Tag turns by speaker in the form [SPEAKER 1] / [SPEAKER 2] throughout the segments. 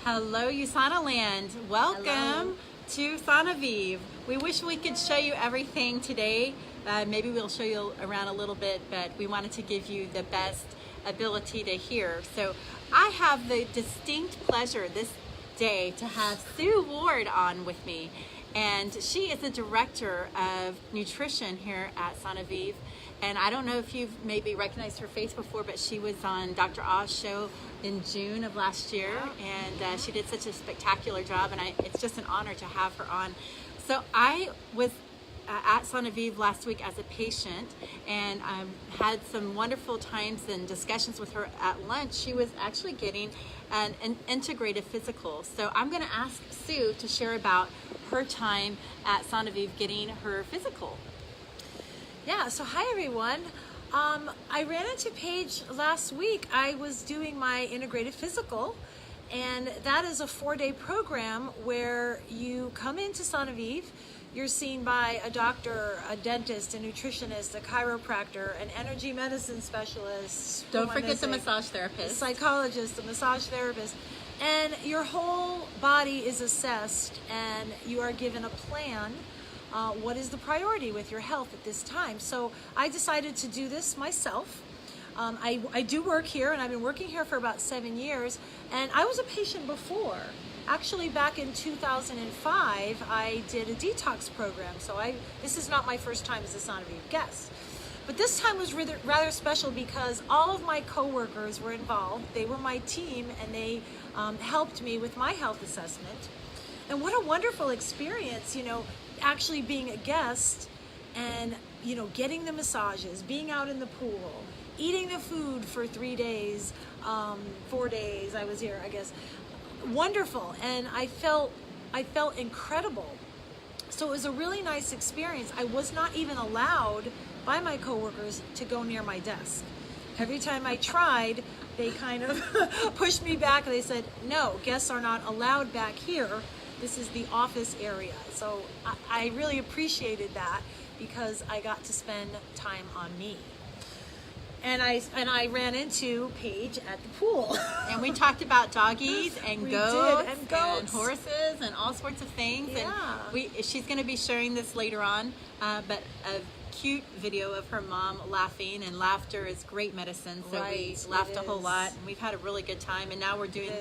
[SPEAKER 1] Hello, USANA land. Welcome
[SPEAKER 2] Hello.
[SPEAKER 1] to Sanoviv. We wish we could show you everything today. Maybe we'll show you around a little bit, but we wanted to give you the best ability to hear. So I have the distinct pleasure this day to have Sue Ward on with me. And she is the director of nutrition here at Sanoviv. And I don't know if you've maybe recognized her face before, but she was on Dr. Oz show in June of last year, and she did such a spectacular job, and it's just an honor to have her on. So I was at Sanoviv last week as a patient, and had some wonderful times and discussions with her at lunch. She was actually getting an integrative physical. So I'm going to ask Sue to share about her time at Sanoviv getting her physical.
[SPEAKER 2] Yeah, so hi everyone. I ran into Paige last week. I was doing my integrated physical, and that is a 4-day program where you come into Sanoviv. You're seen by a doctor, a dentist, a nutritionist, a chiropractor, an energy medicine specialist.
[SPEAKER 1] Don't forget the massage therapist.
[SPEAKER 2] A psychologist, a massage therapist. And your whole body is assessed, and you are given a plan. What is the priority with your health at this time? So I decided to do this myself. I do work here, and I've been working here for about 7 years, and I was a patient before. Actually, back in 2005, I did a detox program. So this is not my first time as a Sanoviv guest. But this time was rather special because all of my coworkers were involved. They were my team, and they helped me with my health assessment. And what a wonderful experience, actually being a guest and, getting the massages, being out in the pool, eating the food for 3 days, 4 days I was here, I guess. Wonderful. And I felt incredible. So it was a really nice experience. I was not even allowed by my coworkers to go near my desk. Every time I tried, they kind of pushed me back, and they said, no, guests are not allowed back here. This is the office area. So I really appreciated that because I got to spend time on me. And I ran into Paige at the pool.
[SPEAKER 1] And we talked about doggies and
[SPEAKER 2] We
[SPEAKER 1] goats,
[SPEAKER 2] did, and goats.
[SPEAKER 1] and horses and all sorts of things.
[SPEAKER 2] Yeah.
[SPEAKER 1] And she's going to be sharing this later on, but a cute video of her mom laughing, and laughter is great medicine. So
[SPEAKER 2] Right,
[SPEAKER 1] we laughed
[SPEAKER 2] it
[SPEAKER 1] a whole
[SPEAKER 2] is.
[SPEAKER 1] lot, and we've had a really good time. And now we're doing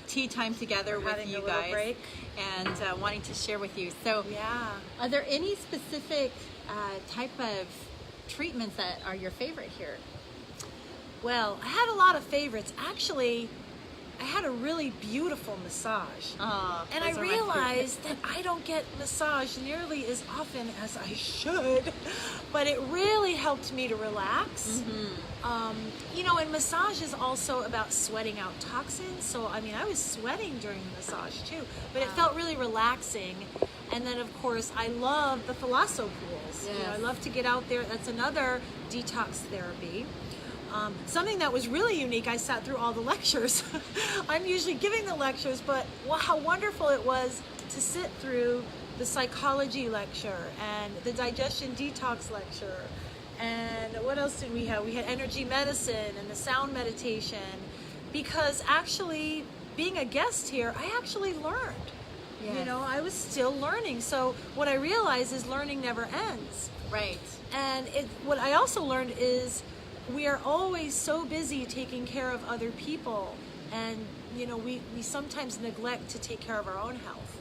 [SPEAKER 1] tea time together
[SPEAKER 2] We're
[SPEAKER 1] with
[SPEAKER 2] having
[SPEAKER 1] you
[SPEAKER 2] a little
[SPEAKER 1] guys,
[SPEAKER 2] break.
[SPEAKER 1] and wanting to share with you. So
[SPEAKER 2] Yeah.
[SPEAKER 1] are there any specific type of treatments that are your favorite here?
[SPEAKER 2] Well, I had a lot of favorites. Actually, I had a really beautiful massage. And I
[SPEAKER 1] those are my
[SPEAKER 2] realized that I don't get massaged nearly as often as I should, but it really helped me to relax. And massage is also about sweating out toxins. So, I was sweating during the massage too, but it felt really relaxing. And then, of course, I love the thalasso pools.
[SPEAKER 1] Yes.
[SPEAKER 2] I love to get out there. That's another detox therapy. Something that was really unique, I sat through all the lectures. I'm usually giving the lectures, but how wonderful it was to sit through the psychology lecture and the digestion detox lecture. And what else did we have? We had energy medicine and the sound meditation. Because actually, being a guest here, I actually learned.
[SPEAKER 1] Yes.
[SPEAKER 2] I was still learning. So what I realized is learning never ends.
[SPEAKER 1] Right.
[SPEAKER 2] And what I also learned is we are always so busy taking care of other people, and we sometimes neglect to take care of our own health.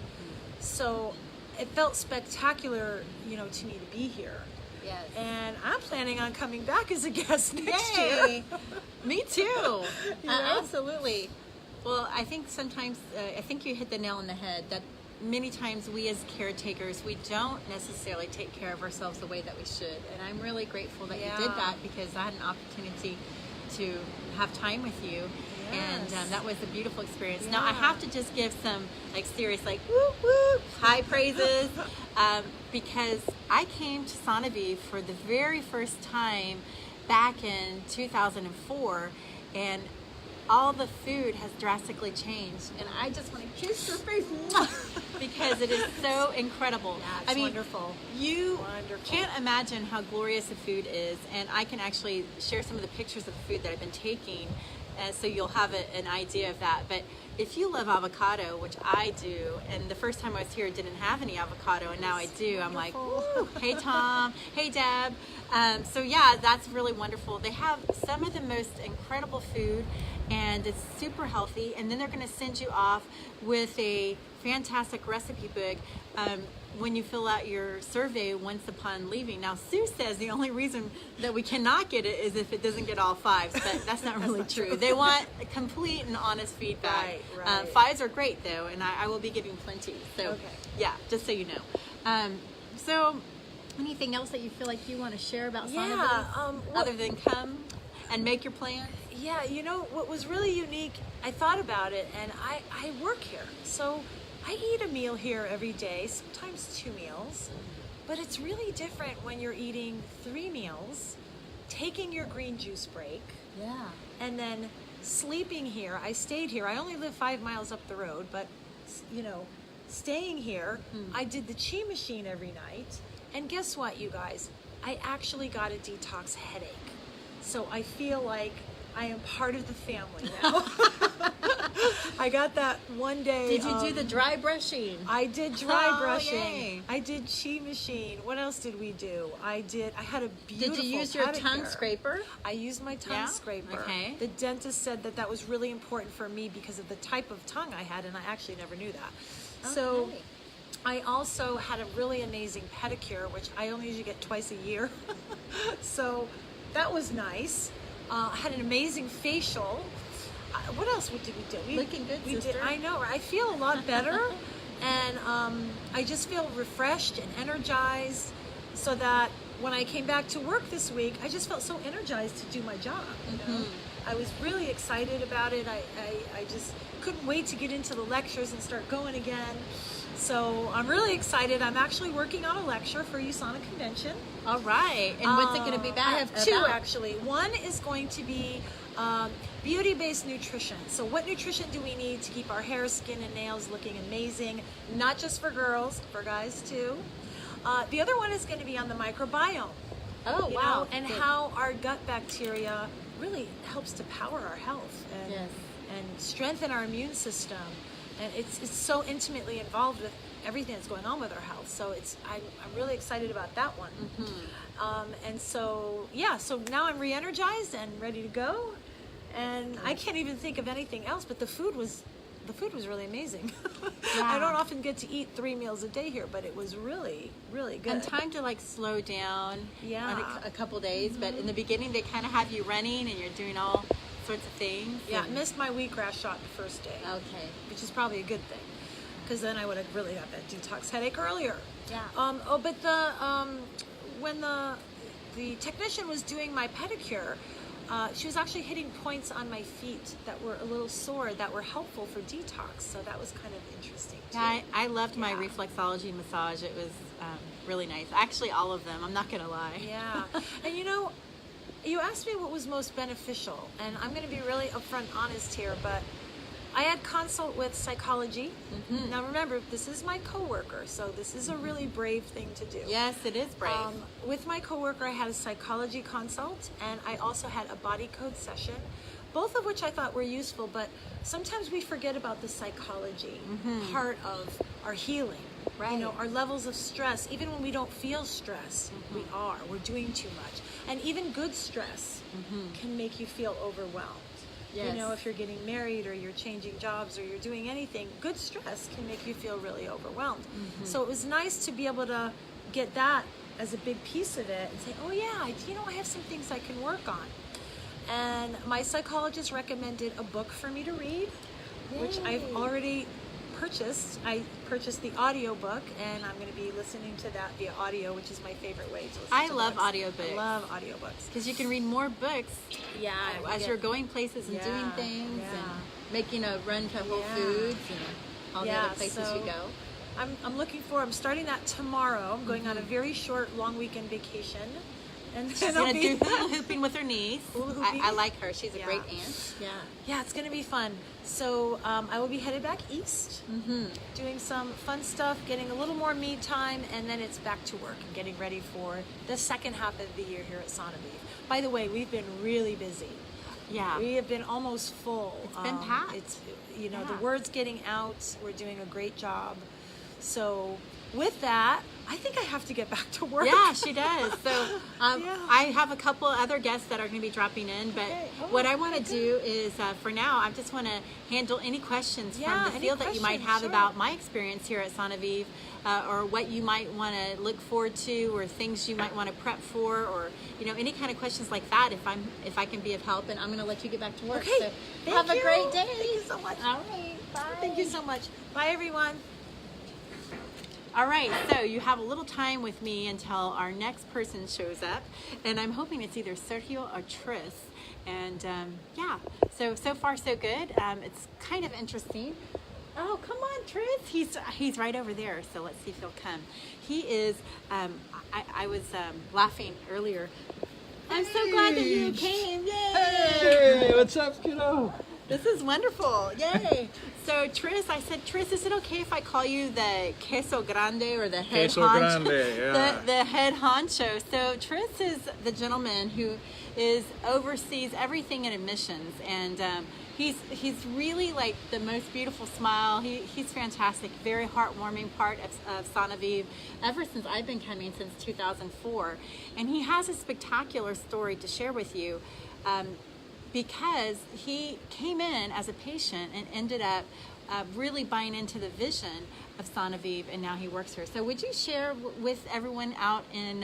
[SPEAKER 2] So it felt spectacular, to me to be here.
[SPEAKER 1] Yes.
[SPEAKER 2] And I'm planning on coming back as a guest next year.
[SPEAKER 1] Me too.
[SPEAKER 2] know?
[SPEAKER 1] Absolutely. Well, I think sometimes, I think you hit the nail on the head that many times we as caretakers, we don't necessarily take care of ourselves the way that we should. And I'm really grateful that you did that, because I had an opportunity to have time with you.
[SPEAKER 2] Yes.
[SPEAKER 1] And that was a beautiful experience.
[SPEAKER 2] Yeah.
[SPEAKER 1] Now, I have to just give some serious whoop whoop high praises, because I came to Sanoviv for the very first time back in 2004, and all the food has drastically changed, and I just want to kiss your face because it is so incredible.
[SPEAKER 2] Yeah, it's wonderful.
[SPEAKER 1] You
[SPEAKER 2] Wonderful.
[SPEAKER 1] can't imagine how glorious the food is, and I can actually share some of the pictures of the food that I've been taking so you'll have an idea of that. But if you love avocado, which I do, and the first time I was here it didn't have any avocado, and now I do, I'm like, woo, hey Tom, hey Deb. So yeah, that's really wonderful. They have some of the most incredible food, and it's super healthy. And then they're going to send you off with a fantastic recipe book when you fill out your survey once upon leaving. Now, Sue says the only reason that we cannot get it is if it doesn't get all 5s, but that's not really true. They want complete and honest feedback.
[SPEAKER 2] Right.
[SPEAKER 1] 5s are great though, and I will be giving plenty. So
[SPEAKER 2] Okay.
[SPEAKER 1] yeah, just so you know. So anything else that you feel like you want to share about Sanoviv, other than come and make your plan?
[SPEAKER 2] Yeah, you know, what was really unique, I thought about it, and I work here. So I eat a meal here every day, sometimes 2 meals. But it's really different when you're eating 3 meals, taking your green juice break,
[SPEAKER 1] Yeah.
[SPEAKER 2] and then sleeping here. I stayed here. I only live 5 miles up the road, but, you know, staying here, I did the chi machine every night. And guess what, you guys? I actually got a detox headache. So I feel like I am part of the family now. I got that one day.
[SPEAKER 1] Did you do the dry brushing?
[SPEAKER 2] I did dry brushing.
[SPEAKER 1] Yay.
[SPEAKER 2] I did chi machine. What else did we do? I had a beautiful
[SPEAKER 1] Did you use your tongue
[SPEAKER 2] pedicure.
[SPEAKER 1] scraper?
[SPEAKER 2] I used my tongue
[SPEAKER 1] Yeah?
[SPEAKER 2] scraper.
[SPEAKER 1] Okay.
[SPEAKER 2] The dentist said that was really important for me because of the type of tongue I had, and I actually never knew that. So
[SPEAKER 1] Okay.
[SPEAKER 2] I also had a really amazing pedicure, which I only usually get twice a year. So that was nice. I had an amazing facial. What else did we do?
[SPEAKER 1] Looking good,
[SPEAKER 2] we
[SPEAKER 1] sister.
[SPEAKER 2] did. I know. I feel a lot better, and I just feel refreshed and energized. So that when I came back to work this week, I just felt so energized to do my job. You know? I was really excited about it. I just couldn't wait to get into the lectures and start going again. So I'm really excited. I'm actually working on a lecture for USANA Convention.
[SPEAKER 1] All right. And what's it going to be about?
[SPEAKER 2] I have 2
[SPEAKER 1] about?
[SPEAKER 2] actually. One is going to be beauty-based nutrition. So what nutrition do we need to keep our hair, skin, and nails looking amazing? Not just for girls, for guys too. The other one is going to be on the microbiome.
[SPEAKER 1] Oh,
[SPEAKER 2] You
[SPEAKER 1] wow.
[SPEAKER 2] know, and
[SPEAKER 1] Good.
[SPEAKER 2] how our gut bacteria really helps to power our health and,
[SPEAKER 1] Yes.
[SPEAKER 2] and strengthen our immune system. And it's so intimately involved with everything that's going on with our health. So I'm really excited about that one. And so, yeah, so now I'm re-energized and ready to go. And I can't even think of anything else, but the food was really amazing. I don't often get to eat 3 meals a day here, but it was really, really good.
[SPEAKER 1] And time to like slow down
[SPEAKER 2] Yeah.
[SPEAKER 1] on a couple days. But in the beginning, they kind of have you running and you're doing all sorts of things.
[SPEAKER 2] Yeah, I
[SPEAKER 1] and-
[SPEAKER 2] missed my wheatgrass shot the first day,
[SPEAKER 1] Okay.
[SPEAKER 2] which is probably a good thing, because then I would have really got that detox headache earlier.
[SPEAKER 1] Yeah.
[SPEAKER 2] But when the technician was doing my pedicure, she was actually hitting points on my feet that were a little sore that were helpful for detox. So that was kind of interesting too.
[SPEAKER 1] Yeah, I loved my
[SPEAKER 2] Yeah.
[SPEAKER 1] reflexology massage. It was really nice. Actually, all of them. I'm not going to lie.
[SPEAKER 2] Yeah. And you know, you asked me what was most beneficial, and I'm going to be really upfront honest here, but I had consult with psychology. Now remember, this is my coworker, so this is a really brave thing to do.
[SPEAKER 1] Yes, it is brave.
[SPEAKER 2] With my coworker, I had a psychology consult, and I also had a body code session, both of which I thought were useful, but sometimes we forget about the psychology part of our healing.
[SPEAKER 1] Right.
[SPEAKER 2] You know, our levels of stress, even when we don't feel stress, we're doing too much. And even good stress can make you feel overwhelmed.
[SPEAKER 1] Yes.
[SPEAKER 2] You know, if you're getting married or you're changing jobs or you're doing anything, good stress can make you feel really overwhelmed. So it was nice to be able to get that as a big piece of it and say, oh yeah, I have some things I can work on. And my psychologist recommended a book for me to read, which I've already purchased. I purchased the audio book, and I'm going to be listening to that via audio, which is my favorite way to listen
[SPEAKER 1] I
[SPEAKER 2] to
[SPEAKER 1] love
[SPEAKER 2] books.
[SPEAKER 1] audiobooks.
[SPEAKER 2] I love audiobooks.
[SPEAKER 1] Because you can read more books
[SPEAKER 2] Yeah,
[SPEAKER 1] as you're going places and doing
[SPEAKER 2] Yeah,
[SPEAKER 1] things
[SPEAKER 2] yeah.
[SPEAKER 1] and making a run to Whole
[SPEAKER 2] Yeah.
[SPEAKER 1] Foods and all the
[SPEAKER 2] Yeah,
[SPEAKER 1] other places
[SPEAKER 2] so
[SPEAKER 1] you go.
[SPEAKER 2] I'm starting that tomorrow. I'm going on a very short, long weekend vacation. And
[SPEAKER 1] She's
[SPEAKER 2] then I'll
[SPEAKER 1] going to
[SPEAKER 2] be
[SPEAKER 1] do hula hooping with her niece.
[SPEAKER 2] Hula
[SPEAKER 1] I
[SPEAKER 2] hooping?
[SPEAKER 1] like her. She's a
[SPEAKER 2] Yeah.
[SPEAKER 1] great aunt. Yeah.
[SPEAKER 2] Yeah, it's going to be fun. So I will be headed back east, doing some fun stuff, getting a little more me time, and then it's back to work and getting ready for the second half of the year here at Sanoviv. By the way, we've been really busy.
[SPEAKER 1] Yeah.
[SPEAKER 2] We have been almost full.
[SPEAKER 1] It's been packed.
[SPEAKER 2] It's, you know,
[SPEAKER 1] Yeah.
[SPEAKER 2] the word's getting out. We're doing a great job. So with that, I think I have to get back to work.
[SPEAKER 1] Yeah, she does. So
[SPEAKER 2] Yeah.
[SPEAKER 1] I have a couple other guests that are going to be dropping in, but
[SPEAKER 2] Okay. Oh,
[SPEAKER 1] what I want to do is, for now, I just want to handle any questions
[SPEAKER 2] Yeah,
[SPEAKER 1] from the
[SPEAKER 2] any
[SPEAKER 1] field that you might
[SPEAKER 2] questions,
[SPEAKER 1] have
[SPEAKER 2] sure.
[SPEAKER 1] about my experience here at Sanoviv, or what you might want to look forward to, or things you might want to prep for, or any kind of questions like that. If I can be of help, and I'm going to let you get back to work.
[SPEAKER 2] Okay.
[SPEAKER 1] So
[SPEAKER 2] Thank
[SPEAKER 1] have a
[SPEAKER 2] you.
[SPEAKER 1] great day.
[SPEAKER 2] Thank you so much.
[SPEAKER 1] All right. Bye.
[SPEAKER 2] Thank you so much. Bye, everyone.
[SPEAKER 1] All right, so you have a little time with me until our next person shows up, and I'm hoping it's either Sergio or Tris. And yeah, so far so good. It's kind of interesting. Oh, come on, Tris. He's right over there. So let's see if he'll come. He is. I was laughing earlier. I'm so glad that you came. Yay!
[SPEAKER 3] Hey, what's up, kiddo?
[SPEAKER 1] This is wonderful. Yay. So Tris, I said, Tris, is it okay if I call you the queso grande, or the head
[SPEAKER 3] Queso
[SPEAKER 1] honcho?
[SPEAKER 3] grande, yeah.
[SPEAKER 1] The head honcho. So Tris is the gentleman who oversees everything in admissions, and he's really like the most beautiful smile. He's fantastic, very heartwarming part of Sanoviv ever since I've been coming, since 2004. And he has a spectacular story to share with you. Because he came in as a patient and ended up really buying into the vision of Sanoviv, and now he works here. So would you share with everyone out in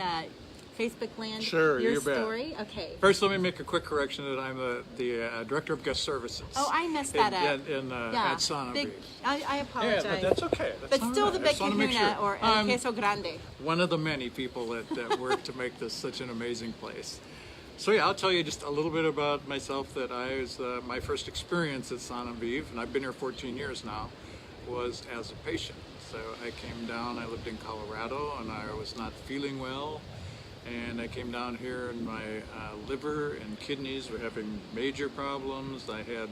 [SPEAKER 1] Facebook land
[SPEAKER 3] Sure,
[SPEAKER 1] your
[SPEAKER 3] you bet.
[SPEAKER 1] story? Okay.
[SPEAKER 3] First, let me make a quick correction that I'm the Director of Guest Services.
[SPEAKER 1] Oh, I messed that up.
[SPEAKER 3] At Sanoviv.
[SPEAKER 1] I apologize.
[SPEAKER 3] Yeah, but that's okay.
[SPEAKER 1] But
[SPEAKER 3] all
[SPEAKER 1] still
[SPEAKER 3] right.
[SPEAKER 1] the
[SPEAKER 3] I just wanna make
[SPEAKER 1] Becahuna
[SPEAKER 3] sure.
[SPEAKER 1] or El Queso Grande.
[SPEAKER 3] One of the many people that work to make this such an amazing place. So yeah, I'll tell you just a little bit about myself. That I was my first experience at Sanoviv, and I've been here 14 years now, was as a patient. So I came down, I lived in Colorado, and I was not feeling well. And I came down here, and my liver and kidneys were having major problems. I had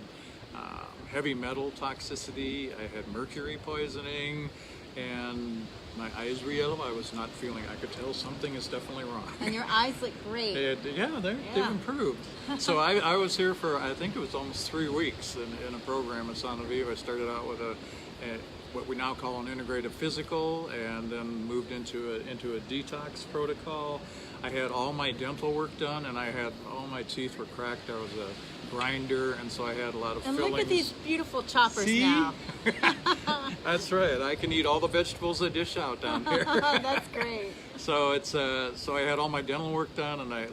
[SPEAKER 3] heavy metal toxicity, I had mercury poisoning, and my eyes were yellow. I was not feeling, I could tell something is definitely wrong.
[SPEAKER 1] And your eyes look great.
[SPEAKER 3] They've
[SPEAKER 1] Yeah.
[SPEAKER 3] improved. So I was here for, I think it was almost 3 weeks in a program at Sanoviv. I started out with what we now call an integrative physical, and then moved into a detox protocol. I had all my dental work done, and I had all my teeth were cracked. I was a grinder, and so I had a lot of
[SPEAKER 1] And
[SPEAKER 3] fillings.
[SPEAKER 1] look at these beautiful choppers
[SPEAKER 3] See?
[SPEAKER 1] now.
[SPEAKER 3] That's right. I can eat all the vegetables I dish out down here.
[SPEAKER 1] That's great.
[SPEAKER 3] So so I had all my dental work done, and I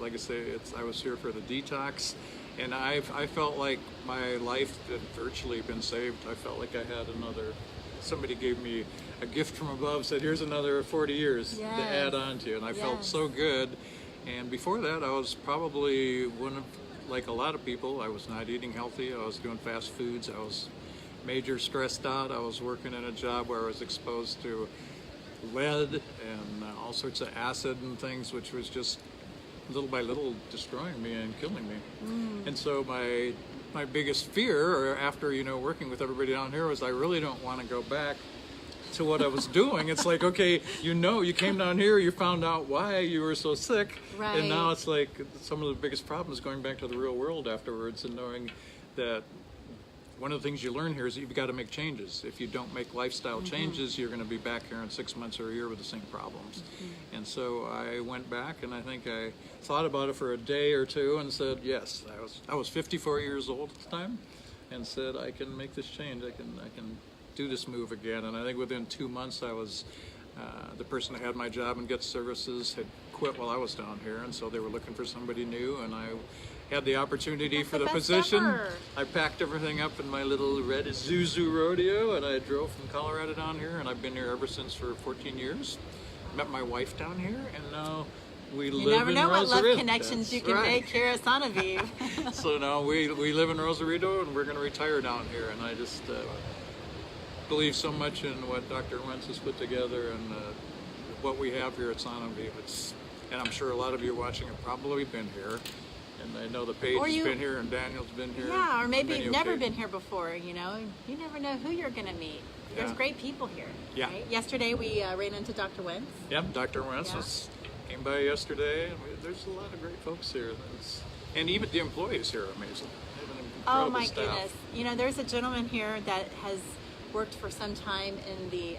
[SPEAKER 3] was here for the detox, and I felt like my life had virtually been saved. I felt like I had somebody gave me a gift from above, said here's another 40 years
[SPEAKER 1] Yes.
[SPEAKER 3] to add on to, and I felt
[SPEAKER 1] Yes.
[SPEAKER 3] so good. And before that, I was probably like a lot of people, I was not eating healthy. I was doing fast foods. I was major stressed out. I was working in a job where I was exposed to lead and all sorts of acid and things, which was just little by little destroying me and killing me. And so my biggest fear, or after working with everybody down here, was I really don't want to go back to what I was doing. It's like, okay, you came down here, you found out why you were so sick,
[SPEAKER 1] Right.
[SPEAKER 3] and now it's like some of the biggest problems going back to the real world afterwards, and knowing that one of the things you learn here is that you've got to make changes. If you don't make lifestyle changes, you're going to be back here in 6 months or a year with the same problems. And so I went back, and I think I thought about it for a day or two and said, yes, I was 54 years old at the time, and said, I can make this change. I can do this move again. And I think within 2 months, I was the person that had my job in Get Services had quit while I was down here, and so they were looking for somebody new, and I had the opportunity
[SPEAKER 1] That's
[SPEAKER 3] for
[SPEAKER 1] the
[SPEAKER 3] the
[SPEAKER 1] best
[SPEAKER 3] position.
[SPEAKER 1] ever.
[SPEAKER 3] I packed everything up in my little red Isuzu rodeo, and I drove from Colorado down here, and I've been here ever since for 14 years. Met my wife down here, and now we
[SPEAKER 1] You
[SPEAKER 3] live
[SPEAKER 1] never
[SPEAKER 3] in
[SPEAKER 1] know what love
[SPEAKER 3] Rosarito.
[SPEAKER 1] connections you
[SPEAKER 3] That's
[SPEAKER 1] can
[SPEAKER 3] right.
[SPEAKER 1] make here at Sanoviv.
[SPEAKER 3] So now we live in Rosarito, and we're going to retire down here, and I just believe so much in what Dr. Wentz has put together, and what we have here at Sanoviv. And I'm sure a lot of you watching have probably been here, and I know the Paige
[SPEAKER 1] Or
[SPEAKER 3] has
[SPEAKER 1] you-
[SPEAKER 3] been here, and Daniel's been here.
[SPEAKER 1] Yeah, or
[SPEAKER 3] on
[SPEAKER 1] maybe
[SPEAKER 3] many
[SPEAKER 1] you've never
[SPEAKER 3] occasions.
[SPEAKER 1] been here before, You never know who you're going to meet. There's
[SPEAKER 3] Yeah.
[SPEAKER 1] great people here.
[SPEAKER 3] Yeah.
[SPEAKER 1] Right? Yesterday we ran into Dr. Wentz.
[SPEAKER 3] Yep, Dr. Wentz
[SPEAKER 1] Yeah.
[SPEAKER 3] came by yesterday, and there's a lot of great folks here. And even the employees here are amazing. They have an
[SPEAKER 1] Oh
[SPEAKER 3] incredible
[SPEAKER 1] my
[SPEAKER 3] staff.
[SPEAKER 1] goodness. You know, there's a gentleman here that has worked for some time in the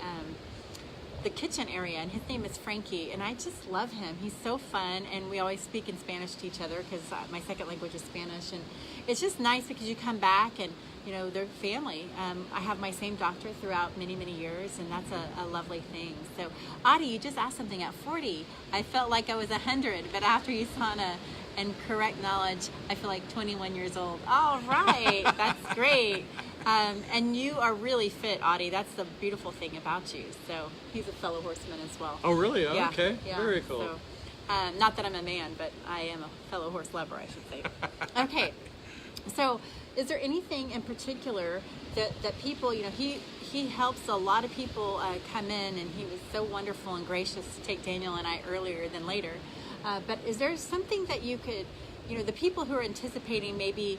[SPEAKER 1] kitchen area, and his name is Frankie, and I just love him. He's so fun, and we always speak in Spanish to each other because my second language is Spanish, and it's just nice because you come back and, you know, they're family. I have my same doctor throughout many, many years, and that's a lovely thing. So, Audie, you just asked something. At 40, I felt like I was 100, but after USANA and correct knowledge, I feel like 21 years old. All right, that's great. And you are really fit, Audie. That's the beautiful thing about you. So he's a fellow horseman as well.
[SPEAKER 3] Oh, really?
[SPEAKER 1] Yeah,
[SPEAKER 3] Okay.
[SPEAKER 1] yeah.
[SPEAKER 3] Very cool.
[SPEAKER 1] So, not that I'm a man, but I am a fellow horse lover, I should say. Okay. So is there anything in particular that people, you know, he helps a lot of people come in, and he was so wonderful and gracious to take Daniel and I earlier than later. But is there something that you could, you know, the people who are anticipating maybe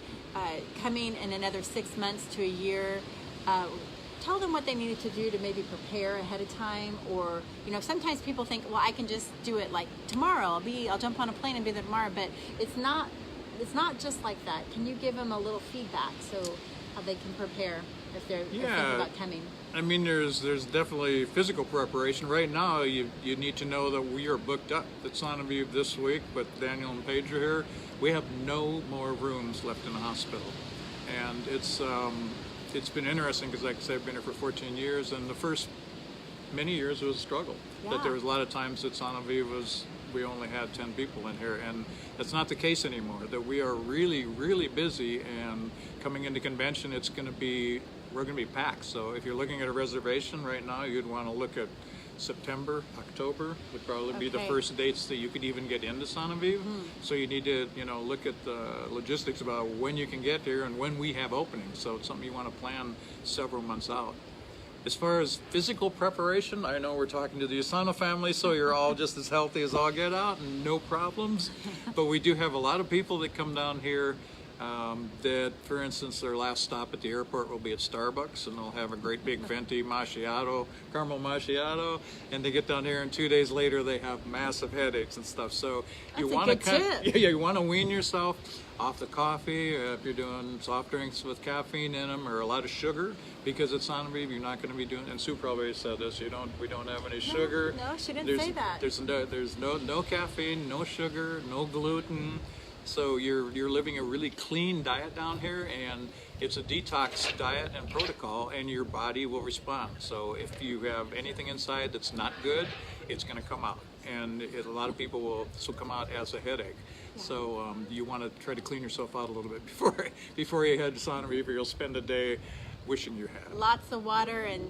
[SPEAKER 1] coming in another 6 months to a year, tell them what they needed to do to maybe prepare ahead of time? Or, you know, sometimes people think, well, I can just do it like tomorrow. I'll jump on a plane and be there tomorrow. But it's not just like that. Can you give them a little feedback so how they can prepare if they're thinking about coming?
[SPEAKER 3] I mean, there's definitely physical preparation. Right now, you need to know that we are booked up at Sanoviv this week, but Daniel and Paige are here. We have no more rooms left in the hospital. And it's been interesting because, like I said, I've been here for 14 years, and the first many years it was a struggle.
[SPEAKER 1] Yeah.
[SPEAKER 3] That there was a lot of times that Sanoviv we only had 10 people in here, and that's not the case anymore. That we are really, really busy, and coming into convention, we're going to be packed. So if you're looking at a reservation right now, you'd want to look at September, October would probably be the first dates that you could even get into Sanoviv. So you need to, you know, look at the logistics about when you can get here and when we have openings. So it's something you want to plan several months out. As far as physical preparation, I know we're talking to the Asano family, so you're all just as healthy as all get out and no problems. But we do have a lot of people that come down here that, for instance, their last stop at the airport will be at Starbucks, and they'll have a great big venti macchiato, caramel macchiato, and they get down here, and 2 days later they have massive headaches and stuff. So you want to you want to wean yourself off the coffee if you're doing soft drinks with caffeine in them or a lot of sugar, because at Sanoviv you're not going to be doing. And Sue probably said this. We don't have any sugar.
[SPEAKER 1] No, she didn't say that.
[SPEAKER 3] There's no caffeine, no sugar, no gluten. So you're living a really clean diet down here, and it's a detox diet and protocol, and your body will respond. So if you have anything inside that's not good, it's going to come out, and a lot of people will come out as a headache. Yeah. So you want to try to clean yourself out a little bit before you head to Sanoviv, or you'll spend a day wishing you had.
[SPEAKER 1] Lots of water and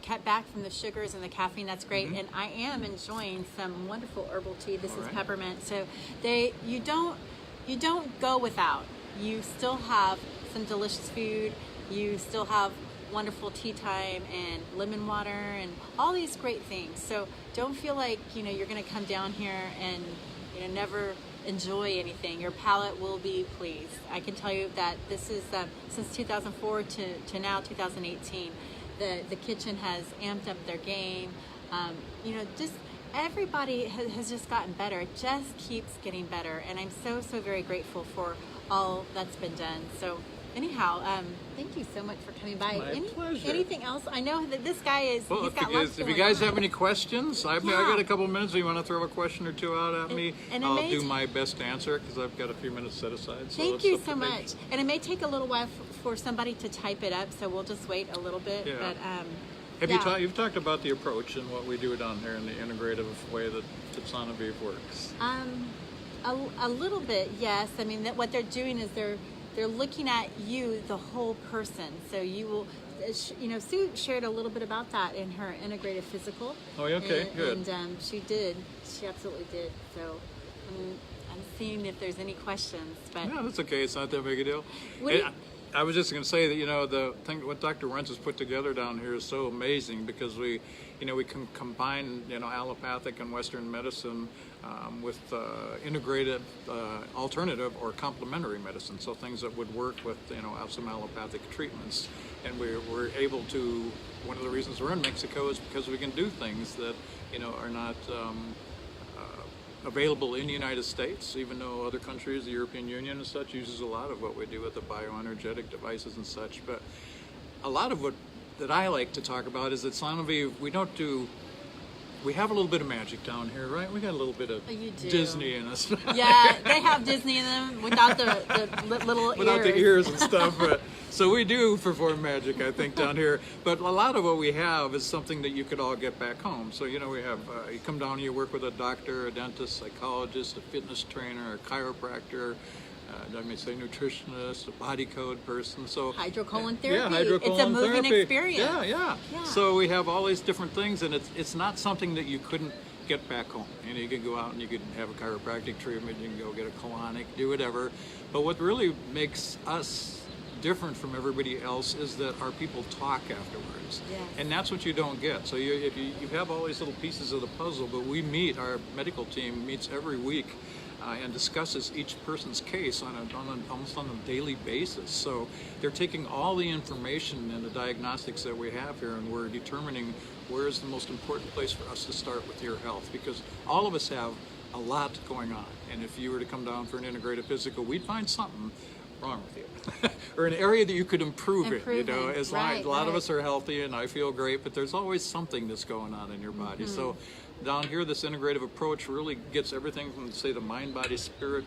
[SPEAKER 1] cut back from the sugars and the caffeine. That's great. And I am enjoying some wonderful herbal tea. This is peppermint. So you don't go without. You still have some delicious food. You still have wonderful tea time and lemon water and all these great things. So don't feel like you're going to come down here and never enjoy anything. Your palate will be pleased. I can tell you that this is since 2004 to now 2018. The kitchen has amped up their game. Just everybody has just gotten better. It just keeps getting better, and I'm so very grateful for all that's been done. So anyhow, thank you so much for coming by.
[SPEAKER 3] My pleasure.
[SPEAKER 1] Anything else? I know that this guy is.
[SPEAKER 3] Well,
[SPEAKER 1] he's got lots
[SPEAKER 3] if you guys have any questions, I got a couple minutes. So you want to throw a question or two out at me?
[SPEAKER 1] And
[SPEAKER 3] I'll do my best to answer it because I've got a few minutes set aside. So
[SPEAKER 1] thank you so much. And it may take a little while for somebody to type it up, so we'll just wait a little bit.
[SPEAKER 3] Yeah.
[SPEAKER 1] But
[SPEAKER 3] you've talked about the approach and what we do down here in the integrative way that Sanoviv works?
[SPEAKER 1] A little bit, yes. I mean, what they're doing is they're looking at you, the whole person. So you will, Sue shared a little bit about that in her integrative physical.
[SPEAKER 3] Oh, okay, good.
[SPEAKER 1] And she absolutely did. So I'm seeing if there's any questions. But
[SPEAKER 3] no, that's okay. It's not that big a deal. I was just going to say that the thing what Dr. Wentz has put together down here is so amazing because we can combine allopathic and Western medicine with integrated alternative or complementary medicine. So things that would work with some allopathic treatments, and we're able to. One of the reasons we're in Mexico is because we can do things that are not available in the United States, even though other countries, the European Union and such, uses a lot of what we do with the bioenergetic devices and such. But a lot of what that I like to talk about is that Sanoviv, we have a little bit of magic down here, right? We got a little bit of
[SPEAKER 1] You do.
[SPEAKER 3] Disney in us.
[SPEAKER 1] Yeah, they have Disney in them without the little
[SPEAKER 3] Without
[SPEAKER 1] ears.
[SPEAKER 3] the ears and stuff. But, so we do perform magic, I think, down here. But a lot of what we have is something that you could all get back home. So, you know, we have, you come down, you work with a doctor, a dentist, psychologist, a fitness trainer, a chiropractor, I may say nutritionist, a body code person. So
[SPEAKER 1] Hydrocolon therapy.
[SPEAKER 3] Yeah, hydrocolon
[SPEAKER 1] It's a moving
[SPEAKER 3] therapy.
[SPEAKER 1] experience.
[SPEAKER 3] Yeah. So we have all these different things, and it's not something that you couldn't get back home. You know, you could go out and you could have a chiropractic treatment, you can go get a colonic, do whatever. But what really makes us different from everybody else is that our people talk afterwards.
[SPEAKER 1] Yes.
[SPEAKER 3] And that's what you don't get. So if you have all these little pieces of the puzzle, but we meet, our medical team meets every week and discusses each person's case almost on a daily basis. So they're taking all the information and the diagnostics that we have here, and we're determining where is the most important place for us to start with your health, because all of us have a lot going on. And if you were to come down for an integrative physical, we'd find something wrong with you or an area that you could improve it, you know. As
[SPEAKER 1] Right,
[SPEAKER 3] a lot of
[SPEAKER 1] right.
[SPEAKER 3] us are healthy and I feel great, but there's always something that's going on in your body. So down here, this integrative approach really gets everything from, say, the mind, body, spirit,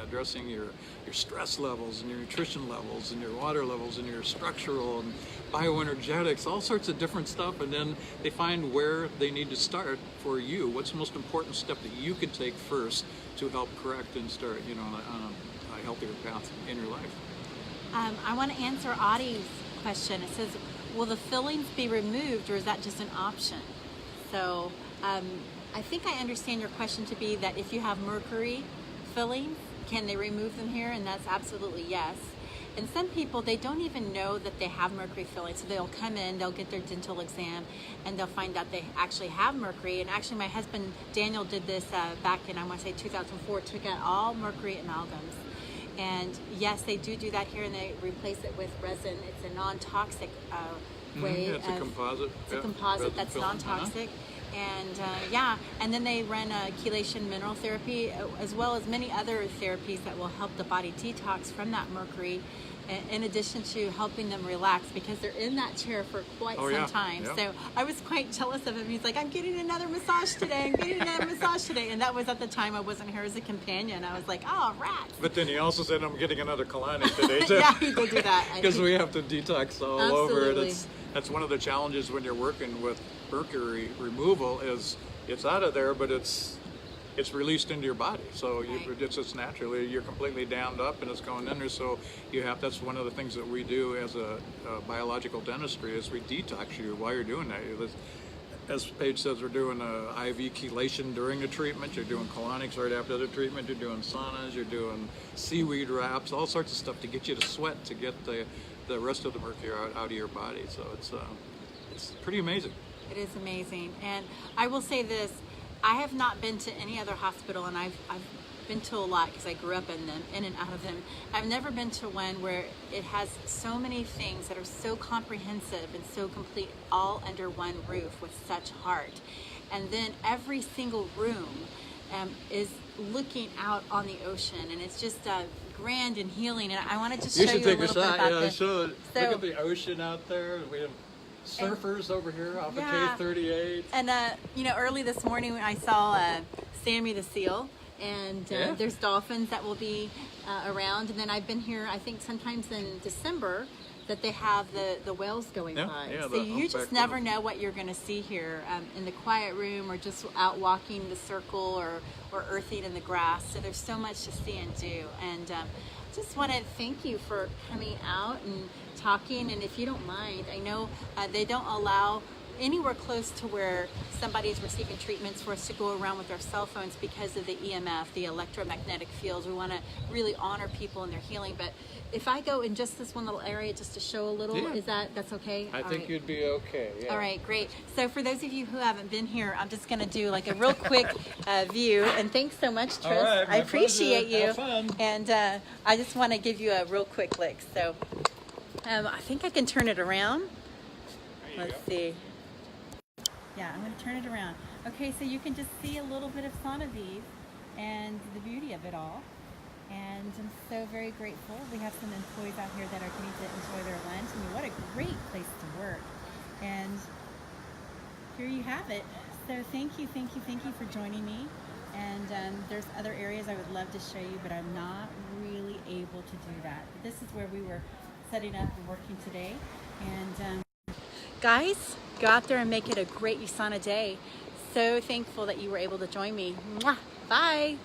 [SPEAKER 3] addressing your stress levels and your nutrition levels and your water levels and your structural and bioenergetics, all sorts of different stuff. And then they find where they need to start for you. What's the most important step that you can take first to help correct and start, you know, on a healthier path in your life.
[SPEAKER 1] I want to answer Audie's question. It says, will the fillings be removed, or is that just an option? So I think I understand your question to be that if you have mercury fillings, can they remove them here? And that's absolutely yes. And some people, they don't even know that they have mercury fillings. So they'll come in, they'll get their dental exam, and they'll find out they actually have mercury. And actually, my husband, Daniel, did this back in, I want to say 2004, took out all mercury amalgams. And yes, they do that here, and they replace it with resin. It's a non-toxic way.
[SPEAKER 3] Yeah, it's a composite.
[SPEAKER 1] It's a composite
[SPEAKER 3] resin
[SPEAKER 1] that's
[SPEAKER 3] film.
[SPEAKER 1] non-toxic. And and then they run a chelation mineral therapy, as well as many other therapies that will help the body detox from that mercury, in addition to helping them relax, because they're in that chair for quite some time.
[SPEAKER 3] Yeah.
[SPEAKER 1] So I was quite jealous of him. He's like, I'm getting another massage today. And that was at the time I wasn't here as a companion. I was like, oh, rats.
[SPEAKER 3] But then he also said, I'm getting another colonic today, too.
[SPEAKER 1] Yeah, he did do that.
[SPEAKER 3] Because we have to detox all over.
[SPEAKER 1] Absolutely.
[SPEAKER 3] That's one of the challenges when you're working with mercury removal is it's out of there, but it's released into your body. So it's just naturally, you're completely dammed up and it's going in there. So that's one of the things that we do as a biological dentistry is we detox you while you're doing that. As Paige says, we're doing IV chelation during the treatment. You're doing colonics right after the treatment. You're doing saunas. You're doing seaweed wraps, all sorts of stuff to get you to sweat, to get the rest of the mercury out of your body. So it's pretty amazing.
[SPEAKER 1] It is amazing. And I will say this, I have not been to any other hospital, and I've been to a lot because I grew up in them, in and out of them. I've never been to one where it has so many things that are so comprehensive and so complete, all under one roof with such heart. And then every single room is looking out on the ocean, and it's just grand and healing. And I wanted to show you,
[SPEAKER 3] should take
[SPEAKER 1] a little
[SPEAKER 3] a shot.
[SPEAKER 1] bit about this.
[SPEAKER 3] Show it.
[SPEAKER 1] So,
[SPEAKER 3] Look at the ocean out there. We have surfers over here off of K38.
[SPEAKER 1] And early this morning I saw Sammy the seal, and there's dolphins that will be around. And then I've been here, I think sometimes in December, that they have the whales going by.
[SPEAKER 3] Yeah,
[SPEAKER 1] so
[SPEAKER 3] the
[SPEAKER 1] you just
[SPEAKER 3] humpback
[SPEAKER 1] never
[SPEAKER 3] whale.
[SPEAKER 1] know what you're going to see here in the quiet room, or just out walking the circle, or earthing in the grass. So there's so much to see and do. And just want to thank you for coming out and talking. And if you don't mind, I know they don't allow anywhere close to where somebody is receiving treatments for us to go around with our cell phones because of the EMF, the electromagnetic fields. We want to really honor people in their healing. But if I go in just this one little area just to show a little, that's okay?
[SPEAKER 3] I think you'd be okay. Yeah.
[SPEAKER 1] All right, great. So for those of you who haven't been here, I'm just going to do like a real quick view. And thanks so much, Tris.
[SPEAKER 3] All right,
[SPEAKER 1] I
[SPEAKER 3] my
[SPEAKER 1] appreciate
[SPEAKER 3] pleasure.
[SPEAKER 1] you.
[SPEAKER 3] Have fun.
[SPEAKER 1] And I just want to give you a real quick look. So I think I can turn it around. Let's see. Yeah, I'm going to turn it around. Okay, so you can just see a little bit of Sanoviv and the beauty of it all. And I'm so very grateful. We have some employees out here that are getting to enjoy their lunch. I mean, what a great place to work. And here you have it. So thank you for joining me. And there's other areas I would love to show you, but I'm not really able to do that. But this is where we were setting up and working today. And guys, go out there and make it a great USANA day. So thankful that you were able to join me. Mwah! Bye.